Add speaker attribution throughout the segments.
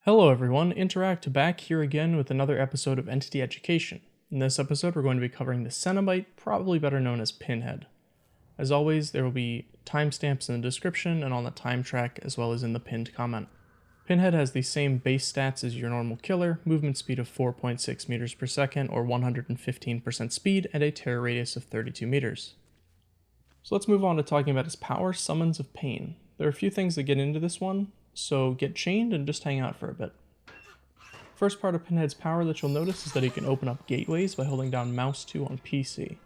Speaker 1: Hello everyone, Interact back here again with another episode of Entity Education. In this episode we're going to be covering the Cenobite, probably better known as Pinhead. As always, there will be timestamps in the description and on the time track as well as in the pinned comment. Pinhead has the same base stats as your normal killer, movement speed of 4.6 meters per second or 115% speed and a terror radius of 32 meters. So let's move on to talking about his power, Summons of Pain. There are a few things that get into this one, so get chained and just hang out for a bit. First part of Pinhead's power that you'll notice is that he can open up gateways by holding down mouse 2 on PC.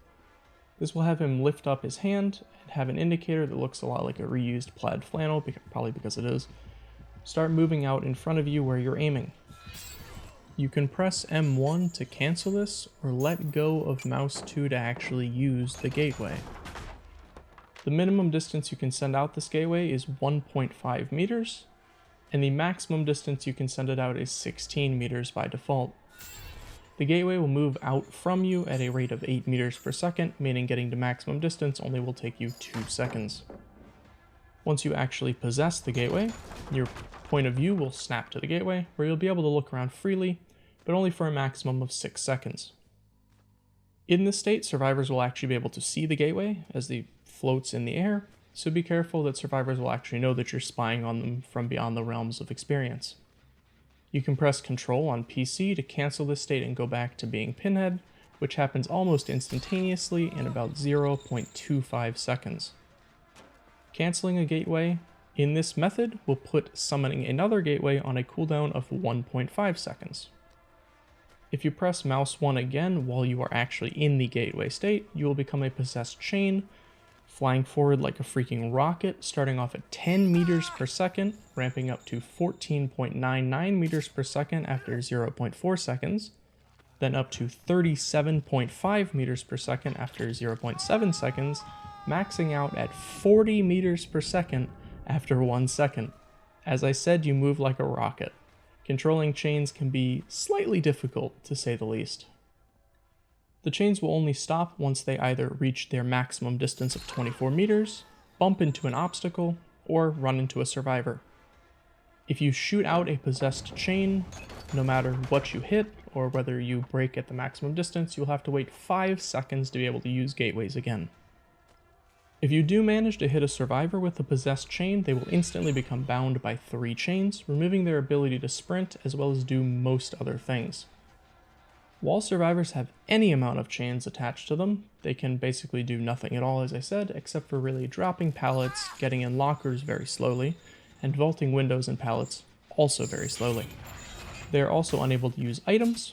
Speaker 1: This will have him lift up his hand and have an indicator that looks a lot like a reused plaid flannel, probably because it is. Start moving out in front of you where you're aiming. You can press M1 to cancel this, or let go of mouse 2 to actually use the gateway. The minimum distance you can send out this gateway is 1.5 meters, and the maximum distance you can send it out is 16 meters by default. The gateway will move out from you at a rate of 8 meters per second, meaning getting to maximum distance only will take you 2 seconds. Once you actually possess the gateway, your point of view will snap to the gateway, where you'll be able to look around freely, but only for a maximum of 6 seconds. In this state, survivors will actually be able to see the gateway as the floats in the air, so be careful that survivors will actually know that you're spying on them from beyond the realms of experience. You can press Control on PC to cancel this state and go back to being Pinhead, which happens almost instantaneously in about 0.25 seconds. Canceling a gateway in this method will put summoning another gateway on a cooldown of 1.5 seconds. If you press mouse 1 again while you are actually in the gateway state, you will become a possessed chain, flying forward like a freaking rocket, starting off at 10 meters per second, ramping up to 14.99 meters per second after 0.4 seconds, then up to 37.5 meters per second after 0.7 seconds, maxing out at 40 meters per second after 1 second. As I said, you move like a rocket. Controlling chains can be slightly difficult, to say the least. The chains will only stop once they either reach their maximum distance of 24 meters, bump into an obstacle, or run into a survivor. If you shoot out a possessed chain, no matter what you hit, or whether you break at the maximum distance, you'll have to wait 5 seconds to be able to use gateways again. If you do manage to hit a survivor with a possessed chain, they will instantly become bound by 3 chains, removing their ability to sprint as well as do most other things. While survivors have any amount of chains attached to them, they can basically do nothing at all, as I said, except for really dropping pallets, getting in lockers very slowly, and vaulting windows and pallets also very slowly. They are also unable to use items.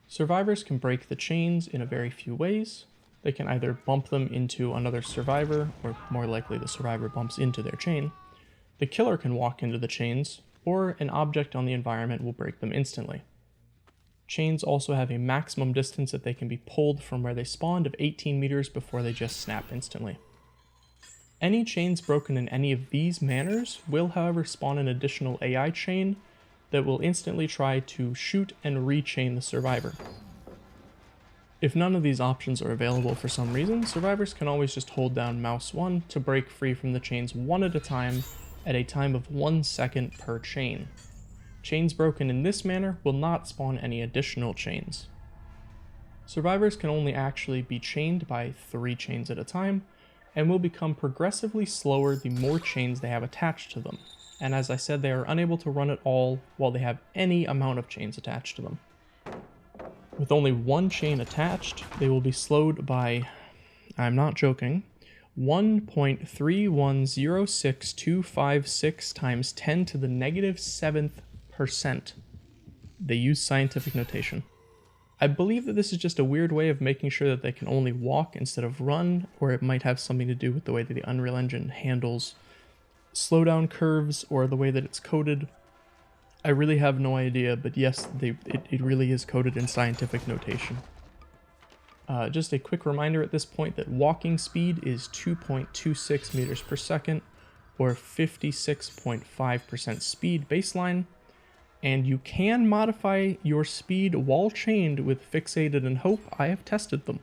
Speaker 1: Survivors can break the chains in a very few ways. They can either bump them into another survivor, or more likely the survivor bumps into their chain. The killer can walk into the chains, or an object on the environment will break them instantly. Chains also have a maximum distance that they can be pulled from where they spawned of 18 meters before they just snap instantly. Any chains broken in any of these manners will, however, spawn an additional AI chain that will instantly try to shoot and rechain the survivor. If none of these options are available for some reason, survivors can always just hold down mouse 1 to break free from the chains one at a time at a time of 1 second per chain. Chains broken in this manner will not spawn any additional chains. Survivors can only actually be chained by 3 chains at a time, and will become progressively slower the more chains they have attached to them, and as I said, they are unable to run at all while they have any amount of chains attached to them. With only 1 chain attached, they will be slowed by, I'm not joking, 1.3106256 times 10 to the negative 7th percent. They use scientific notation. I believe that this is just a weird way of making sure that they can only walk instead of run, or it might have something to do with the way that the Unreal Engine handles slowdown curves or the way that it's coded. I really have no idea, but yes, it really is coded in scientific notation. Just a quick reminder at this point that walking speed is 2.26 meters per second, or 56.5% speed baseline, and you can modify your speed while chained with Fixated and Hope. I have tested them.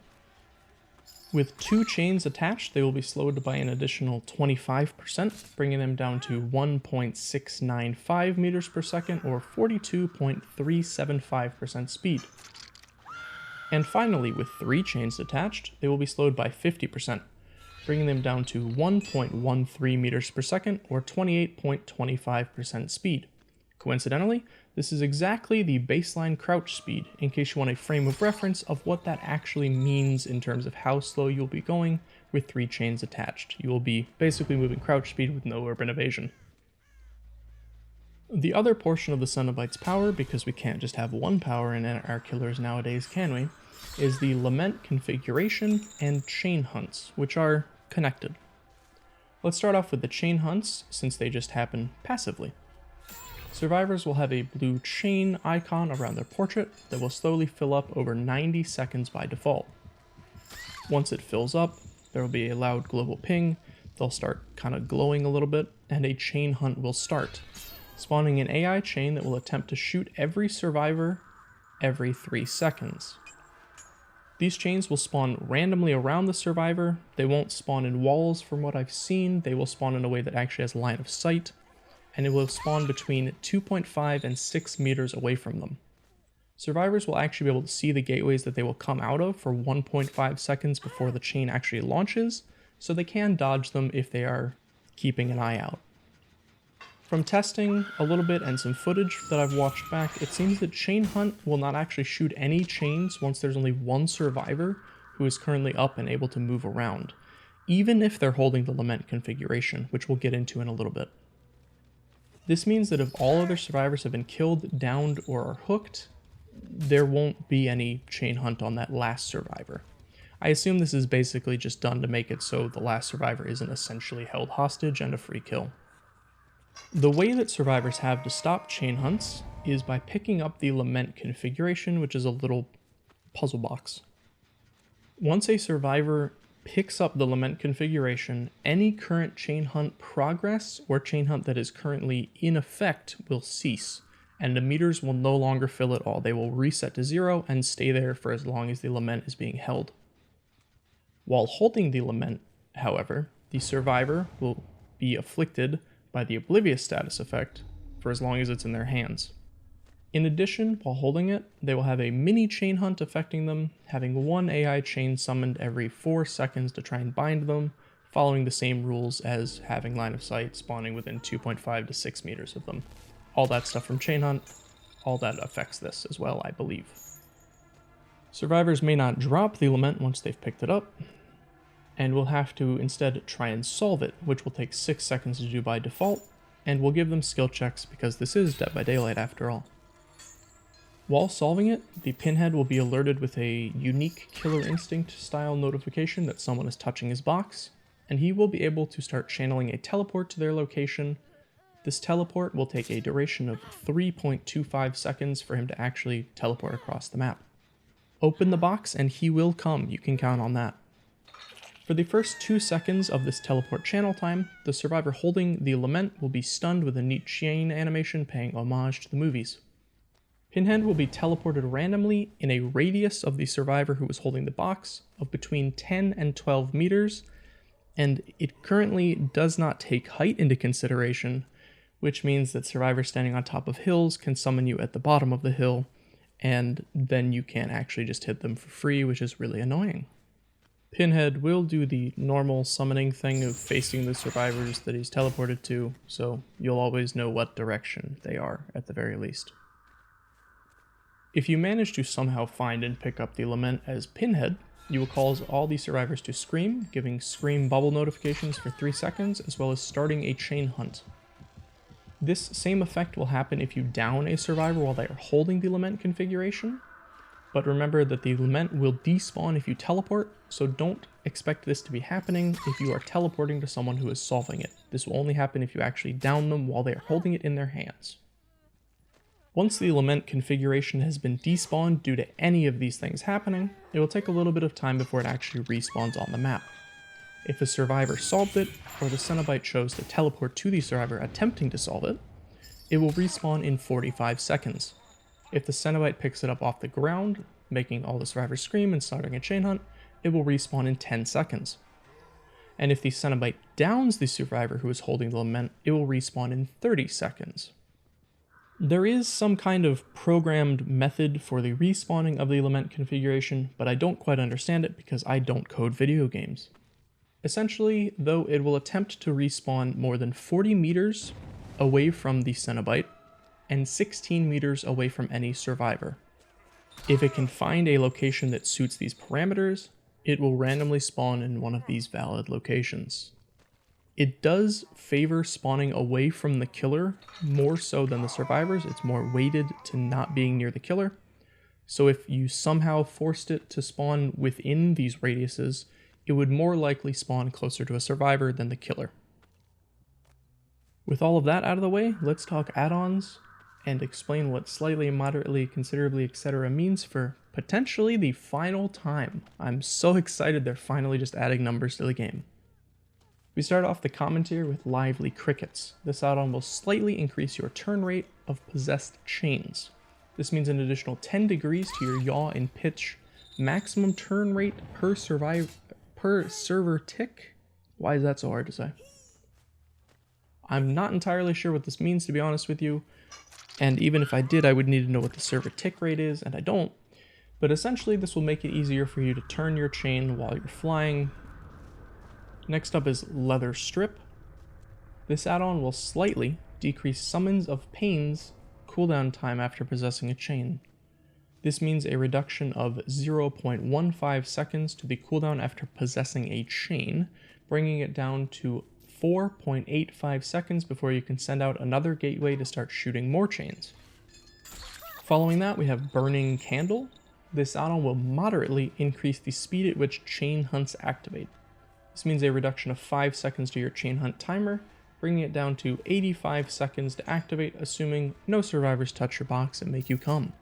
Speaker 1: With 2 chains attached, they will be slowed by an additional 25%, bringing them down to 1.695 meters per second or 42.375% speed. And finally, with 3 chains attached, they will be slowed by 50%, bringing them down to 1.13 meters per second or 28.25% speed. Coincidentally, this is exactly the baseline crouch speed, in case you want a frame of reference of what that actually means in terms of how slow you'll be going with 3 chains attached. You will be basically moving crouch speed with no urban evasion. The other portion of the Cenobite's power, because we can't just have one power in our killers nowadays, can we, is the lament configuration and chain hunts, which are connected. Let's start off with the chain hunts, since they just happen passively. Survivors will have a blue chain icon around their portrait that will slowly fill up over 90 seconds by default. Once it fills up, there will be a loud global ping, they'll start kind of glowing a little bit, and a chain hunt will start, spawning an AI chain that will attempt to shoot every survivor every 3 seconds. These chains will spawn randomly around the survivor. They won't spawn in walls from what I've seen. They will spawn in a way that actually has line of sight, and it will spawn between 2.5 and 6 meters away from them. Survivors will actually be able to see the gateways that they will come out of for 1.5 seconds before the chain actually launches, so they can dodge them if they are keeping an eye out. From testing a little bit and some footage that I've watched back, it seems that Chain Hunt will not actually shoot any chains once there's only one survivor who is currently up and able to move around, even if they're holding the lament configuration, which we'll get into in a little bit. This means that if all other survivors have been killed, downed, or are hooked, there won't be any Chain Hunt on that last survivor. I assume this is basically just done to make it so the last survivor isn't essentially held hostage and a free kill. The way that survivors have to stop chain hunts is by picking up the lament configuration, which is a little puzzle box. Once a survivor picks up the lament configuration, any current chain hunt progress or chain hunt that is currently in effect will cease, and the meters will no longer fill at all. They will reset to 0 and stay there for as long as the lament is being held. While holding the lament, however, the survivor will be afflicted by the oblivious status effect for as long as it's in their hands. In addition, while holding it, they will have a mini chain hunt affecting them, having one AI chain summoned every 4 seconds to try and bind them, following the same rules as having line of sight, spawning within 2.5 to 6 meters of them. All that stuff from chain hunt, all that affects this as well, I believe. Survivors may not drop the lament once they've picked it up, and will have to instead try and solve it, which will take 6 seconds to do by default, and will give them skill checks because this is Dead by Daylight after all. While solving it, the Pinhead will be alerted with a unique Killer Instinct style notification that someone is touching his box, and he will be able to start channeling a teleport to their location. This teleport will take a duration of 3.25 seconds for him to actually teleport across the map. Open the box and he will come, you can count on that. For the first 2 seconds of this teleport channel time, the survivor holding the lament will be stunned with a neat chain animation paying homage to the movies. Pinhead will be teleported randomly in a radius of the survivor who is holding the box of between 10 and 12 meters, and it currently does not take height into consideration, which means that survivors standing on top of hills can summon you at the bottom of the hill, and then you can't actually just hit them for free, which is really annoying. Pinhead will do the normal summoning thing of facing the survivors that he's teleported to, so you'll always know what direction they are, at the very least. If you manage to somehow find and pick up the lament as Pinhead, you will cause all the survivors to scream, giving scream bubble notifications for 3 seconds, as well as starting a chain hunt. This same effect will happen if you down a survivor while they are holding the lament configuration, but remember that the lament will despawn if you teleport, so don't expect this to be happening if you are teleporting to someone who is solving it. This will only happen if you actually down them while they are holding it in their hands. Once the lament configuration has been despawned due to any of these things happening, it will take a little bit of time before it actually respawns on the map. If a survivor solved it, or the Cenobite chose to teleport to the survivor attempting to solve it, it will respawn in 45 seconds. If the Cenobite picks it up off the ground, making all the survivors scream and starting a chain hunt, it will respawn in 10 seconds. And if the Cenobite downs the survivor who is holding the lament, it will respawn in 30 seconds. There is some kind of programmed method for the respawning of the lament configuration, but I don't quite understand it because I don't code video games. Essentially, though, it will attempt to respawn more than 40 meters away from the Cenobite and 16 meters away from any survivor. If it can find a location that suits these parameters, it will randomly spawn in one of these valid locations. It does favor spawning away from the killer more so than the survivors. It's more weighted to not being near the killer. So if you somehow forced it to spawn within these radiuses, it would more likely spawn closer to a survivor than the killer. With all of that out of the way, let's talk add-ons and explain what slightly, moderately, considerably, etc. means for potentially the final time. I'm so excited they're finally just adding numbers to the game. We start off the common tier with Lively Crickets. This add-on will slightly increase your turn rate of possessed chains. This means an additional 10 degrees to your yaw and pitch maximum turn rate per server tick. Why is that so hard to say? I'm not entirely sure what this means, to be honest with you. And even if I did, I would need to know what the server tick rate is, and I don't. But essentially, this will make it easier for you to turn your chain while you're flying. Next up is Leather Strip. This add-on will slightly decrease Summons of Pain's cooldown time after possessing a chain. This means a reduction of 0.15 seconds to the cooldown after possessing a chain, bringing it down to 4.85 seconds before you can send out another gateway to start shooting more chains. Following that, we have Burning Candle. This add-on will moderately increase the speed at which chain hunts activate. This means a reduction of 5 seconds to your chain hunt timer, bringing it down to 85 seconds to activate, assuming no survivors touch your box and make you come.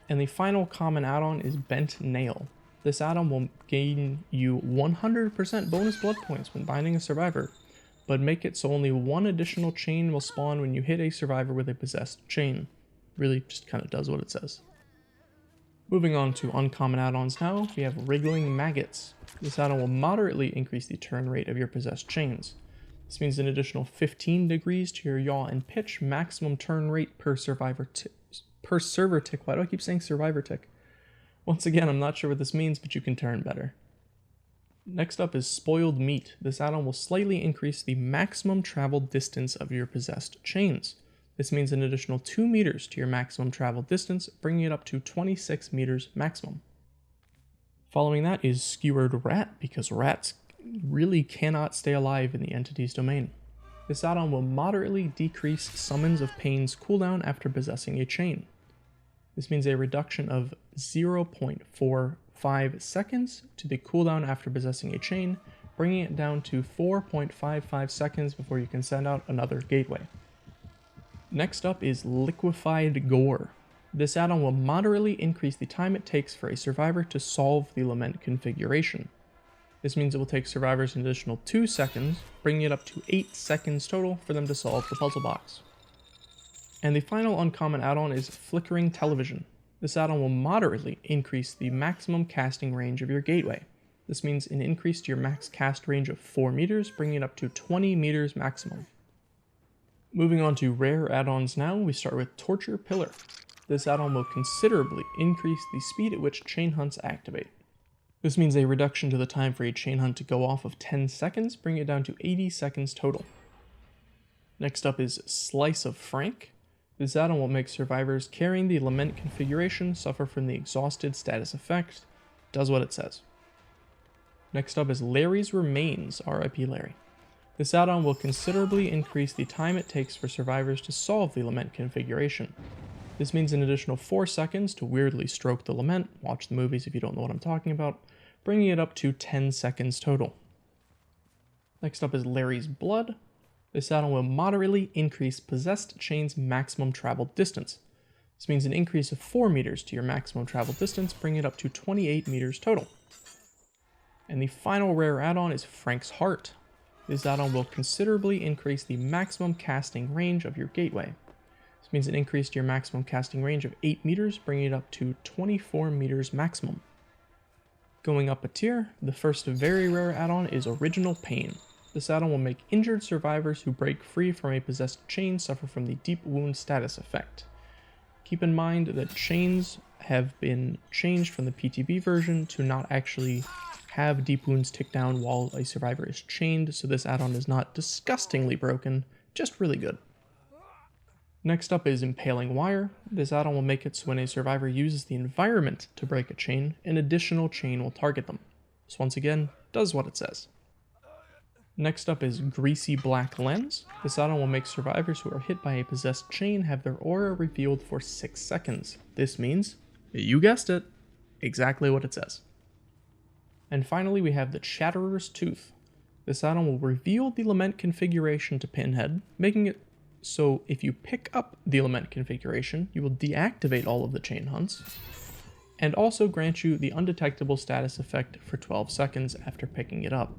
Speaker 1: And the final common add-on is Bent Nail. This add-on will gain you 100% bonus blood points when binding a survivor, but make it so only one additional chain will spawn when you hit a survivor with a possessed chain. Really just kind of does what it says. Moving on to uncommon add-ons now, we have Wriggling Maggots. This add-on will moderately increase the turn rate of your possessed chains. This means an additional 15 degrees to your yaw and pitch maximum turn rate per server tick. Why do I keep saying survivor tick? Once again, I'm not sure what this means, but you can turn better. Next up is Spoiled Meat. This add-on will slightly increase the maximum traveled distance of your possessed chains. This means an additional 2 meters to your maximum traveled distance, bringing it up to 26 meters maximum. Following that is Skewered Rat, because rats really cannot stay alive in the entity's domain. This add-on will moderately decrease Summons of Pain's cooldown after possessing a chain. This means a reduction of 0.45 seconds to the cooldown after possessing a chain, bringing it down to 4.55 seconds before you can send out another gateway. Next up is Liquefied Gore. This add-on will moderately increase the time it takes for a survivor to solve the lament configuration. This means it will take survivors an additional 2 seconds, bringing it up to 8 seconds total for them to solve the puzzle box. And the final uncommon add-on is Flickering Television. This add-on will moderately increase the maximum casting range of your gateway. This means an increase to your max cast range of 4 meters, bringing it up to 20 meters maximum. Moving on to rare add-ons now, we start with Torture Pillar. This add-on will considerably increase the speed at which chain hunts activate. This means a reduction to the time for a chain hunt to go off of 10 seconds, bringing it down to 80 seconds total. Next up is Slice of Frank. This add-on will make survivors carrying the lament configuration suffer from the exhausted status effect. Does what it says. Next up is Larry's Remains, RIP Larry. This add-on will considerably increase the time it takes for survivors to solve the lament configuration. This means an additional 4 seconds to weirdly stroke the lament, watch the movies if you don't know what I'm talking about, bringing it up to 10 seconds total. Next up is Larry's Blood. This add-on will moderately increase possessed chain's maximum traveled distance. This means an increase of 4 meters to your maximum traveled distance, bringing it up to 28 meters total. And the final rare add-on is Frank's Heart. This add-on will considerably increase the maximum casting range of your gateway. This means an increase to your maximum casting range of 8 meters, bringing it up to 24 meters maximum. Going up a tier, the first very rare add-on is Original Pain. This add-on will make injured survivors who break free from a possessed chain suffer from the Deep Wound status effect. Keep in mind that chains have been changed from the PTB version to not actually have deep wounds tick down while a survivor is chained, so this add-on is not disgustingly broken, just really good. Next up is Impaling Wire. This add-on will make it so when a survivor uses the environment to break a chain, an additional chain will target them. This once again does what it says. Next up is Greasy Black Lens. This add-on will make survivors who are hit by a possessed chain have their aura revealed for 6 seconds. This means, you guessed it, exactly what it says. And finally we have the Chatterer's Tooth. This add-on will reveal the Lament configuration to Pinhead, making it so if you pick up the Lament configuration, you will deactivate all of the chain hunts, and also grant you the undetectable status effect for 12 seconds after picking it up.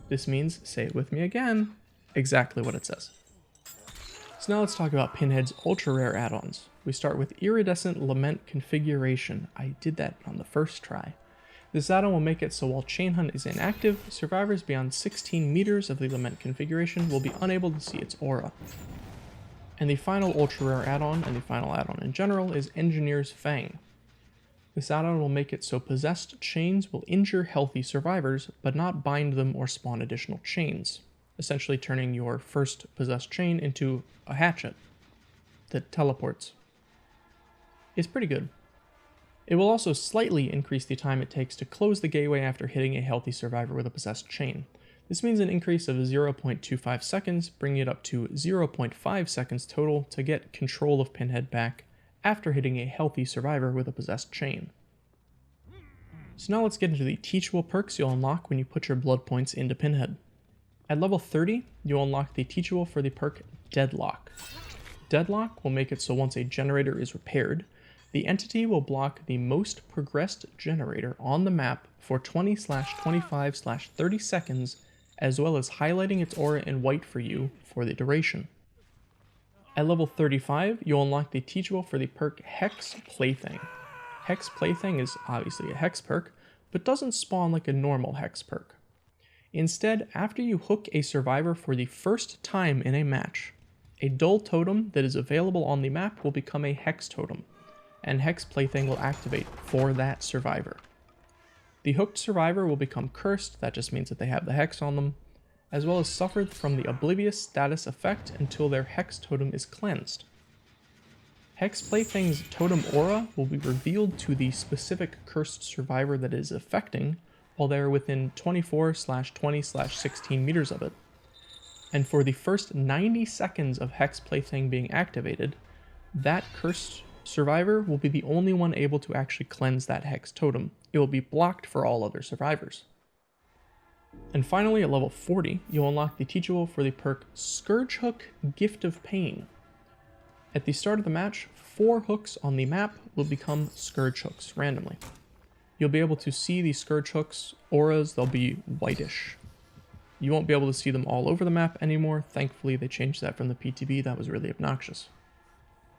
Speaker 1: This means, say it with me again, exactly what it says. So now let's talk about Pinhead's ultra rare add-ons. We start with Iridescent Lament configuration. I did that on the first try. This add-on will make it so while Chain Hunt is inactive, survivors beyond 16 meters of the Lament configuration will be unable to see its aura. And the final ultra rare add-on, and the final add-on in general, is Engineer's Fang. This add-on will make it so possessed chains will injure healthy survivors, but not bind them or spawn additional chains, essentially turning your first possessed chain into a hatchet that teleports. It's pretty good. It will also slightly increase the time it takes to close the gateway after hitting a healthy survivor with a possessed chain. This means an increase of 0.25 seconds, bringing it up to 0.5 seconds total to get control of Pinhead back after hitting a healthy survivor with a possessed chain. So now let's get into the teachable perks you'll unlock when you put your blood points into Pinhead. At level 30, you'll unlock the teachable for the perk Deadlock. Deadlock will make it so once a generator is repaired, the entity will block the most progressed generator on the map for 20/25/30 seconds, as well as highlighting its aura in white for you for the duration. At level 35, you'll unlock the teachable for the perk Hex Plaything. Hex Plaything is obviously a Hex perk, but doesn't spawn like a normal Hex perk. Instead, after you hook a survivor for the first time in a match, a dull totem that is available on the map will become a Hex totem, and Hex Plaything will activate for that survivor. The hooked survivor will become cursed, that just means that they have the Hex on them, as well as suffered from the Oblivious status effect until their Hex totem is cleansed. Hex Plaything's totem aura will be revealed to the specific cursed survivor that it is affecting while they are within 24/20/16 meters of it. And for the first 90 seconds of Hex Plaything being activated, that cursed survivor will be the only one able to actually cleanse that Hex totem. It will be blocked for all other survivors. And finally, at level 40, you'll unlock the teachable for the perk Scourge Hook Gift of Pain. At the start of the match, 4 hooks on the map will become Scourge Hooks randomly. You'll be able to see the Scourge Hooks auras, they'll be whitish. You won't be able to see them all over the map anymore. Thankfully, they changed that from the PTB, that was really obnoxious.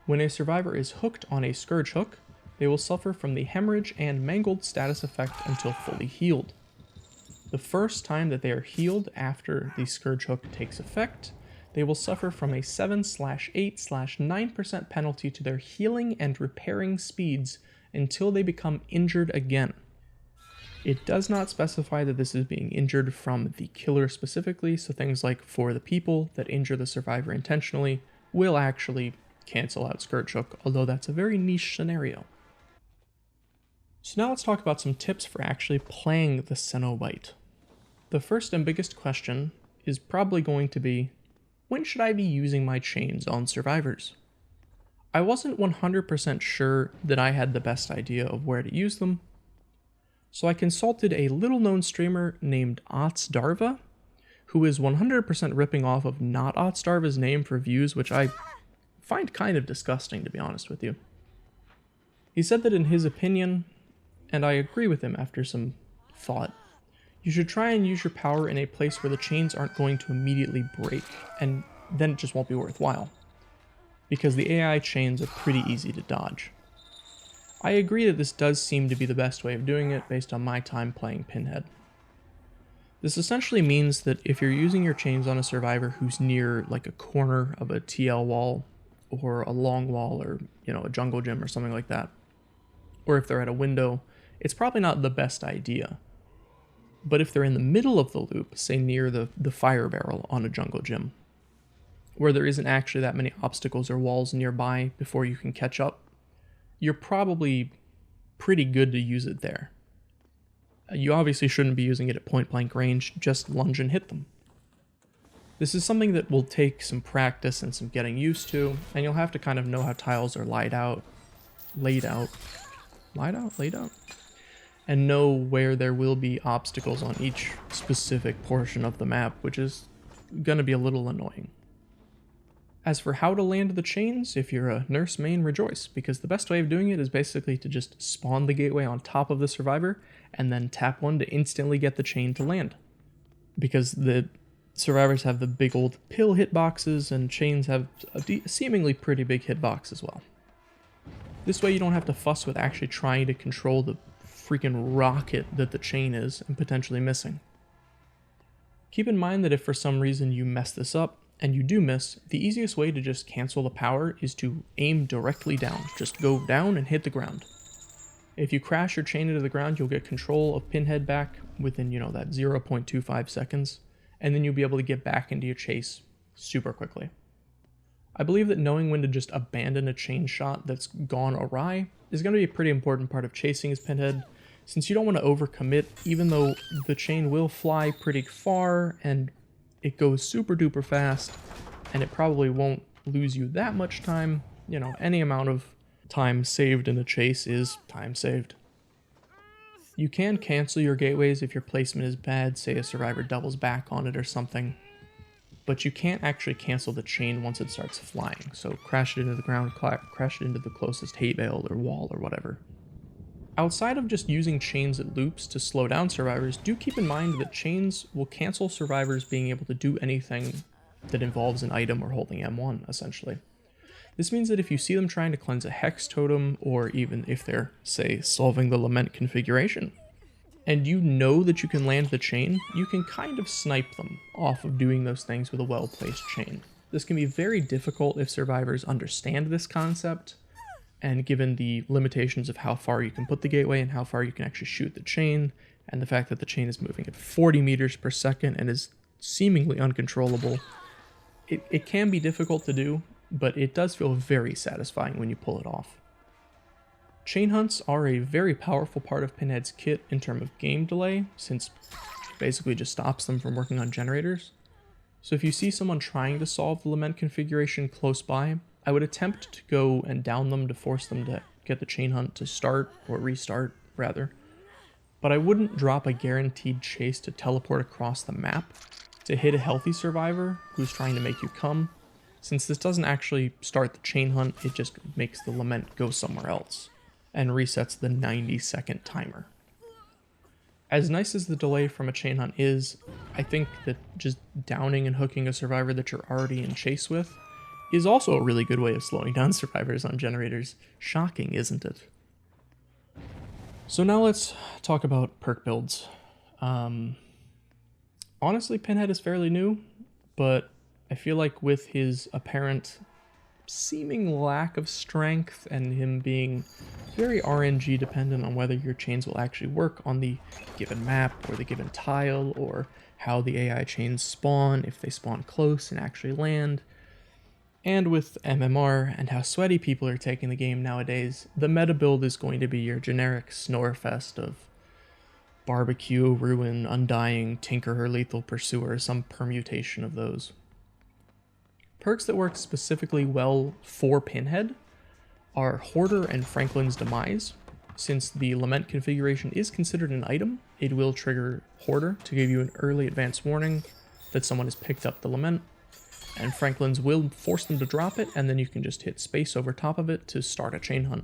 Speaker 1: When a survivor is hooked on a Scourge Hook, they will suffer from the Hemorrhage and Mangled status effect until fully healed. The first time that they are healed after the Scourge Hook takes effect, they will suffer from a 7/8/9% penalty to their healing and repairing speeds until they become injured again. It does not specify that this is being injured from the killer specifically, so things like for the people that injure the survivor intentionally will actually cancel out Scourge Hook, although that's a very niche scenario. So now let's talk about some tips for actually playing the Cenobite. The first and biggest question is probably going to be, when should I be using my chains on survivors? I wasn't 100% sure that I had the best idea of where to use them, so I consulted a little known streamer named Otsdarva, who is 100% ripping off of not Otsdarva's name for views, which I find kind of disgusting, to be honest with you. He said that in his opinion, and I agree with him after some thought, you should try and use your power in a place where the chains aren't going to immediately break, and then it just won't be worthwhile, because the AI chains are pretty easy to dodge. I agree that this does seem to be the best way of doing it based on my time playing Pinhead. This essentially means that if you're using your chains on a survivor who's near like a corner of a TL wall or a long wall or, a jungle gym or something like that, or if they're at a window, it's probably not the best idea. But if they're in the middle of the loop, say near the fire barrel on a jungle gym, where there isn't actually that many obstacles or walls nearby before you can catch up, you're probably pretty good to use it there. You obviously shouldn't be using it at point blank range, just lunge and hit them. This is something that will take some practice and some getting used to, and you'll have to kind of know how tiles are laid out, and know where there will be obstacles on each specific portion of the map, which is going to be a little annoying. As for how to land the chains, if you're a nurse main, rejoice, because the best way of doing it is basically to just spawn the gateway on top of the survivor and then tap one to instantly get the chain to land. Because the survivors have the big old pill hitboxes and chains have a seemingly pretty big hitbox as well. This way you don't have to fuss with actually trying to control the freaking rocket that the chain is and potentially missing. Keep in mind that if for some reason you mess this up, and you do miss, the easiest way to just cancel the power is to aim directly down. Just go down and hit the ground. If you crash your chain into the ground, you'll get control of Pinhead back within, that 0.25 seconds, and then you'll be able to get back into your chase super quickly. I believe that knowing when to just abandon a chain shot that's gone awry is going to be a pretty important part of chasing as Pinhead, since you don't want to overcommit, even though the chain will fly pretty far and it goes super duper fast, and it probably won't lose you that much time. Any amount of time saved in a chase is time saved. You can cancel your gateways if your placement is bad, say a survivor doubles back on it or something, but you can't actually cancel the chain once it starts flying, so crash it into the ground, crash it into the closest hay bale or wall or whatever. Outside of just using chains at loops to slow down survivors, do keep in mind that chains will cancel survivors being able to do anything that involves an item or holding M1, essentially. This means that if you see them trying to cleanse a hex totem, or even if they're, say, solving the lament configuration, and you know that you can land the chain, you can kind of snipe them off of doing those things with a well-placed chain. This can be very difficult if survivors understand this concept, and given the limitations of how far you can put the gateway and how far you can actually shoot the chain, and the fact that the chain is moving at 40 meters per second and is seemingly uncontrollable, it can be difficult to do, but it does feel very satisfying when you pull it off. Chain hunts are a very powerful part of Pinhead's kit in terms of game delay, since it basically just stops them from working on generators. So if you see someone trying to solve the lament configuration close by, I would attempt to go and down them to force them to get the chain hunt to start, or restart, rather. But I wouldn't drop a guaranteed chase to teleport across the map to hit a healthy survivor who's trying to make you come, since this doesn't actually start the chain hunt, it just makes the lament go somewhere else, and resets the 90-second timer. As nice as the delay from a chain hunt is, I think that just downing and hooking a survivor that you're already in chase with is also a really good way of slowing down survivors on generators. Shocking, isn't it? So now let's talk about perk builds. Honestly, Pinhead is fairly new, but I feel like with his apparent seeming lack of strength and him being very RNG dependent on whether your chains will actually work on the given map or the given tile, or how the AI chains spawn, if they spawn close and actually land, and with MMR and how sweaty people are taking the game nowadays, the meta build is going to be your generic snorefest of Barbecue, Ruin, Undying, Tinkerer, Lethal Pursuer, some permutation of those. Perks that work specifically well for Pinhead are Hoarder and Franklin's Demise. Since the Lament configuration is considered an item, it will trigger Hoarder to give you an early advance warning that someone has picked up the Lament, and Franklin's will force them to drop it, and then you can just hit space over top of it to start a chain hunt.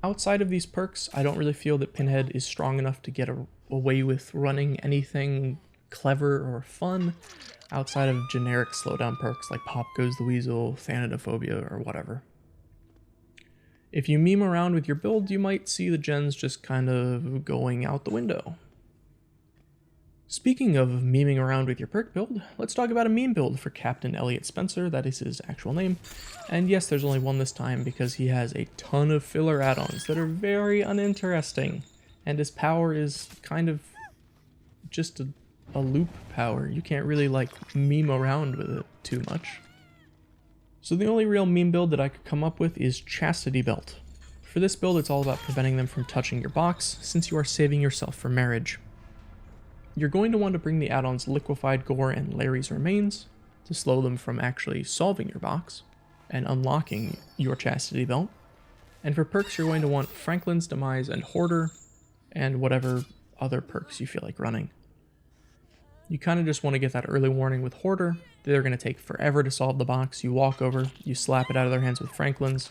Speaker 1: Outside of these perks, I don't really feel that Pinhead is strong enough to get away with running anything clever or fun outside of generic slowdown perks like Pop Goes the Weasel, Thanatophobia, or whatever. If you meme around with your build, you might see the gens just kind of going out the window. Speaking of memeing around with your perk build, let's talk about a meme build for Captain Elliot Spencer, that is his actual name. And yes, there's only one this time because he has a ton of filler add-ons that are very uninteresting. And his power is kind of just a loop power. You can't really like meme around with it too much. So the only real meme build that I could come up with is Chastity Belt. For this build, it's all about preventing them from touching your box, since you are saving yourself for marriage. You're going to want to bring the add-ons Liquefied Gore and Larry's Remains to slow them from actually solving your box and unlocking your Chastity Belt. And for perks, you're going to want Franklin's Demise and Hoarder, and whatever other perks you feel like running. You kind of just want to get that early warning with Hoarder. They're going to take forever to solve the box. You walk over, you slap it out of their hands with Franklin's,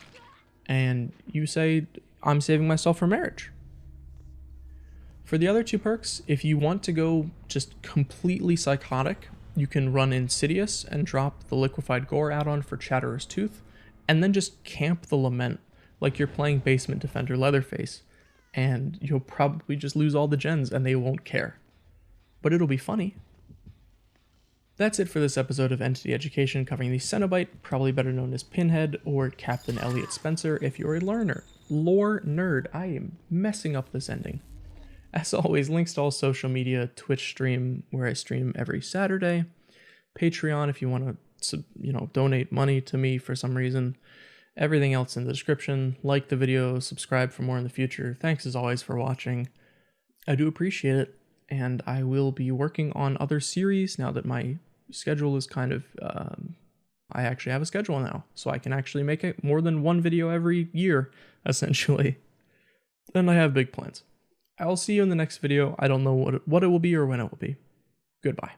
Speaker 1: and you say, I'm saving myself for marriage. For the other two perks, if you want to go just completely psychotic, you can run Insidious and drop the Liquefied Gore add-on for Chatterer's Tooth, and then just camp the Lament like you're playing Basement Defender Leatherface, and you'll probably just lose all the gens and they won't care. But it'll be funny. That's it for this episode of Entity Education covering the Cenobite, probably better known as Pinhead, or Captain Elliot Spencer if you're a lore nerd. I am messing up this ending. As always, links to all social media, Twitch stream where I stream every Saturday, Patreon if you want to, donate money to me for some reason, everything else in the description. Like the video, subscribe for more in the future. Thanks as always for watching. I do appreciate it, and I will be working on other series now that my schedule is kind of, I actually have a schedule now, so I can actually make it more than one video every year, essentially. And I have big plans. I'll see you in the next video. I don't know what it will be or when it will be. Goodbye.